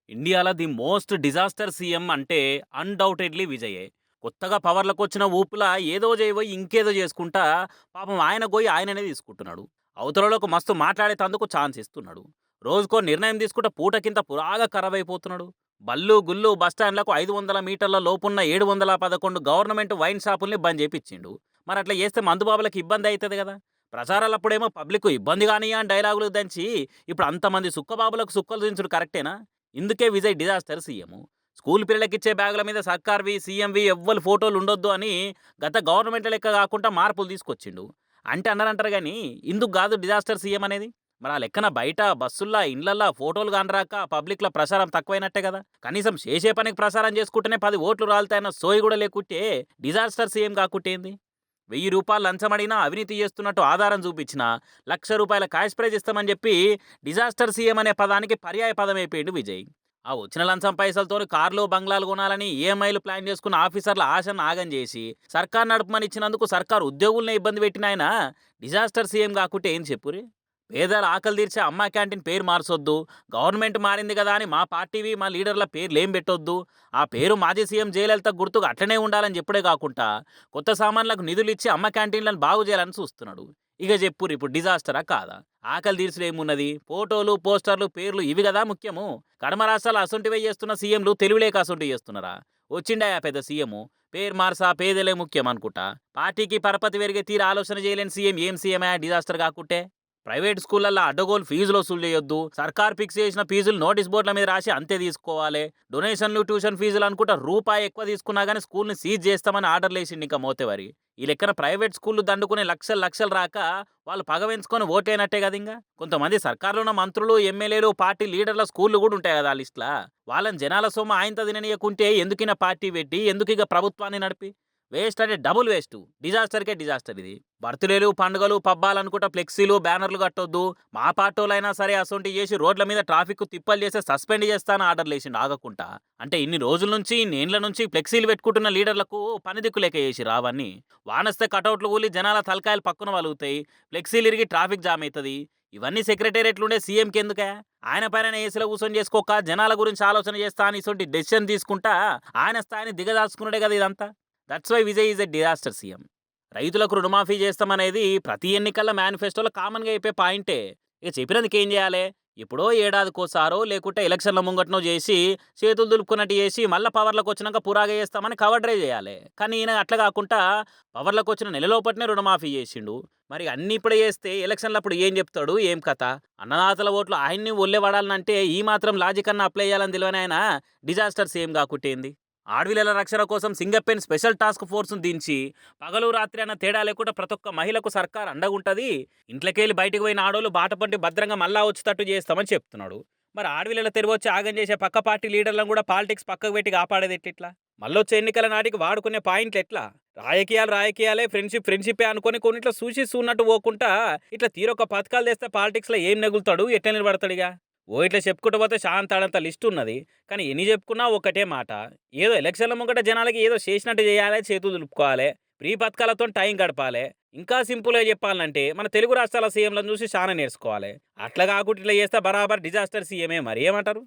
ఇండియాలో the most disaster CM అంటే undoubtedly విజయే. కొత్తగా పవర్‌లోకొచ్చిన ఊపులా ఏదో జేయబోయి ఇంకేదో జేసుకుంటా పాపం ఆయన గొయ్యి ఆయననే తీసుకుంటున్నాడు. అవతలోళ్ళకు మస్తు మాట్లాడేతందుకు ఛాన్స్ ఇస్తున్నాడు. రోజుకో నిర్ణయం తీసుకుంటే పూటకింత పురాగా ఖరాబయిపోతున్నాడు. బళ్ళు, గుళ్ళు, బస్టాండ్‌లకు 500 మీటర్ల లోపున్న 711 గవర్నమెంట్ వైన్ షాపుల్ని బంద్ జేపిచ్చిండు. మరట్లా జేస్తే మందు బాబులకి ఇబ్బందయితది గదా! ప్రచారాలప్పుడేమో పబ్లిక్కు ఇబ్బంది గానీయ అని డైలాగులు దంచి ఇప్పుడు అంతమంది సుక్కబాబులకు సుక్కలు దించుడు కరెక్టేనా? ఇందుకే విజయ్ డిజాస్టర్ సీఎం. స్కూల్ పిల్లలకిచ్చే బ్యాగుల మీద సర్కార్‌వి, సీఎంవి ఎవ్వలి ఫోటోలు ఉండొద్దు అని గత గవర్నమెంట్‌ల లెక్క గాకుండా మార్పులు తీసుకొచ్చిండు. అంటే అన్నారంటారు గానీ, ఇందుకు గాదు డిజాస్టర్ సీఎం అనేది. మరి ఆ లెక్కన బయట బస్సుల్లా, ఇండ్లల్లా ఫోటోలు గానరాక పబ్లిక్‌ల ప్రచారం తక్కువైనట్టే గదా! కనీసం చేసే పనికి ప్రచారం చేసుకుంటేనే 10 ఓట్లు రాలుతాయన్న సోయి గూడా లేకుంటే డిజాస్టర్ సీఎం గాకుంటే ఏంది? రూ. 1000 లంచమడిగినా అవినీతి చేస్తున్నట్టు ఆధారం చూపించినా, రూ. 1,00,000 క్యాష్ ప్రైజ్ ఇస్తామని చెప్పి డిజాస్టర్ సీఎం అనే పదానికి పర్యాయ పదమైపోయిండు విజయ్. ఆ వచ్చిన లంచం పైసలతోని కార్లు, బంగ్లాలు కొనాలని ఈఎంఐలు ప్లాన్ చేసుకున్న ఆఫీసర్ల ఆశను ఆగం చేసి, సర్కార్ నడుపుమని ఇచ్చినందుకు సర్కారు ఉద్యోగుల్ని ఇబ్బంది పెట్టిన ఆయన డిజాస్టర్ సీఎం కాకుంటే ఏం చెప్పురి? పేదల ఆకలి తీర్చే అమ్మా క్యాంటీన్ పేరు మార్చొద్దు. గవర్నమెంట్ మారింది కదా అని మా పార్టీవి, మా లీడర్ల పేర్లేం పెట్టొద్దు. ఆ పేరు మాజీ సీఎం జయలలిత గుర్తుకు అట్లనే ఉండాలని చెప్పుడే కాకుండా, కొత్త సామాన్లకు నిధులిచ్చి అమ్మ క్యాంటీన్లను బాగు చేయాలని చూస్తున్నాడు. ఇక చెప్పుర్రి ఇప్పుడు డిజాస్టరా కాదా? ఆకలి తీర్చుడు ఏమున్నది? ఫోటోలు, పోస్టర్లు, పేర్లు ఇవి కదా ముఖ్యము. కడమ రాష్ట్రాలు అసొంటివే చేస్తున్న సీఎంలు తెలివిలేక అసొంటివి చేస్తున్నారా? వచ్చిండాయా పెద్ద సీఎము. పేరు మార్సా పేదలే ముఖ్యం అనుకుంటా. పార్టీకి పరపతి పెరిగే తీరు ఆలోచన చేయలేని సీఎం ఏం సీఎమే డిజాస్టర్ కాకుంటే? ప్రైవేట్ స్కూళ్ళల్లో అడ్డగోలు ఫీజులు వసూలు చేయొద్దు. సర్కార్ ఫిక్స్ చేసిన ఫీజులు నోటీస్ బోర్డుల మీద రాసి అంతే తీసుకోవాలి. డొనేషన్లు, ట్యూషన్ ఫీజులు అనుకుంటా రూపాయి ఎక్కువ తీసుకున్నా కానీ స్కూల్ని సీజ్ చేస్తామని ఆర్డర్లు వేసిండు ఇంకా మోతేవారి. ఈ లెక్కన ప్రైవేట్ స్కూళ్ళు దండుకునే లక్షలు లక్షలు రాక వాళ్ళు పగ పెంచుకొని ఓటేనట్టే కదా. ఇంకా కొంతమంది సర్కారులో ఉన్న మంత్రులు, ఎమ్మెల్యేలు, పార్టీ లీడర్ల స్కూళ్ళు కూడా ఉంటాయి కదా ఆ లిస్టులా. వాళ్ళని జనాల సొమ్ము ఆయనతో తిననీయకుంటే ఎందుకిన పార్టీ పెట్టి ఎందుకు ఇక ప్రభుత్వాన్ని నడిపి? వేస్ట్ అంటే డబుల్ వేస్ట్. డిజాస్టర్కే డిజాస్టర్ ఇది. బర్త్‌డేలు, పండుగలు, పబ్బాలనుకుంటా ఫ్లెక్సీలు, బ్యానర్లు కట్టొద్దు. మా పార్టోళ్ళైనా సరే అసొంటియి చేసి రోడ్ల మీద ట్రాఫిక్‌కు తిప్పలు చేస్తే సస్పెండ్ చేస్తా అని ఆర్డర్‌లేసిండు ఆగకుంటా. అంటే ఇన్ని రోజుల నుంచి, ఇన్నేండ్ల నుంచి ఫ్లెక్సీలు పెట్టుకుంటున్న లీడర్లకు పని దిక్కు లేక చేసిర్రా అవన్నీ. వానొస్తే కటౌట్లు కూలి జనాల తలకాయలు పక్కున పలుగుతాయి. ఫ్లెక్సీలు ఇరిగి ట్రాఫిక్ జామ్ అయితది. ఇవన్నీ సెక్రటేరియట్లుండే సీఎంకెందుకే? ఆయన పైన ఏసీలో కూర్చొని చేసుకోక జనాల గురించి ఆలోచన చేస్తా అని ఇసొంటి డెసిషన్ తీసుకుంటా ఆయన స్థాయిని దిగజార్చుకునుడే కదా ఇదంతా. That's why Vijay is a disaster CM. రైతులకు రుణమాఫీ చేస్తామనేది ప్రతి ఎన్నికల మేనిఫెస్టోలో కామన్‌గా చెప్పే పాయింటే. ఇక చెప్పినందుకేం చేయాలే? ఎప్పుడో ఏడాదికోసారో లేకుంటే ఎలక్షన్ల ముంగటనో చేసి, చేతులు దులుపుకున్నట్టు చేసి, మళ్ళా పవర్‌లోకొచ్చినాక పురాగా చేస్తామని కవర్ డ్రైవ్ చేయాలే. కానీ ఈయన అట్లా కాకుండా పవర్‌లోకొచ్చిన నెల లోపటనే రుణమాఫీ చేసిండు. మరి అన్నీ ఇప్పుడే చేస్తే ఎలక్షన్‌లప్పుడు ఏం చెప్తాడు? ఏం కథ? అన్నదాతల ఓట్లు ఆయన్ని ఒల్లే పడాలనంటే ఈ మాత్రం లాజిక్ అన్నా అప్లై చేయాలని తెలవని ఆయన డిజాస్టర్ సీఎం కాకుంటేంది? ఆడవిల్లల రక్షణ కోసం సింగపెన్ స్పెషల్ టాస్క్ ఫోర్స్‌ను దించి, పగలు, రాత్రి అన్న తేడా లేకుండా ప్రతొక్క మహిళకు సర్కార్ అండగుంటది. ఇంట్లకెళ్ళి బయటికి పోయిన ఆడోళ్ళు బాటపట్టి భద్రంగా మళ్ళా వచ్చేటట్టు చేస్తామని చెప్తున్నాడు. మరి ఆడవిల్లల తెరువొచ్చి ఆగం చేసే పక్క పార్టీ లీడర్లను కూడా పాలిటిక్స్ పక్కకు పెట్టి కాపాడేది ఎట్టిట్లా? మళ్ళొచ్చే ఎన్నికల నాటికి వాడుకునే పాయింట్లు ఎట్లా? రాజకీయాలు రాజకీయాలే, ఫ్రెండ్‌షిప్ ఫ్రెండ్‌షిపే అనుకోని కొన్నిట్లా సూసి సూనట్టు పోకుంటా ఇట్లా తీరొక పథకాలు తెస్తే పాలిటిక్స్‌లో ఏం నెగులుతాడు? ఎట్లా నిలబడతాడిగ? ఇట్లా చెప్పుకుంటూ పోతే శాంతాడంత లిస్ట్ ఉన్నది. కానీ ఎన్ని చెప్పుకున్నా ఒక్కటే మాట. ఏదో ఎలక్షన్ల ముంగట జనాలకి ఏదో చేసినట్టు చేయాలే, చేతులు దులుపుకోవాలే. Free పథకాలతోని time గడపాలే. ఇంకా సింపుల్‌గా చెప్పాలంటే మన తెలుగు రాష్ట్రాల సీఎంలను చూసి చానా నేర్చుకోవాలే. అట్లా కాకుండా ఇట్లా చేస్తే బరాబర్ డిజాస్టర్ సీఎమే మరి ఏమంటారు?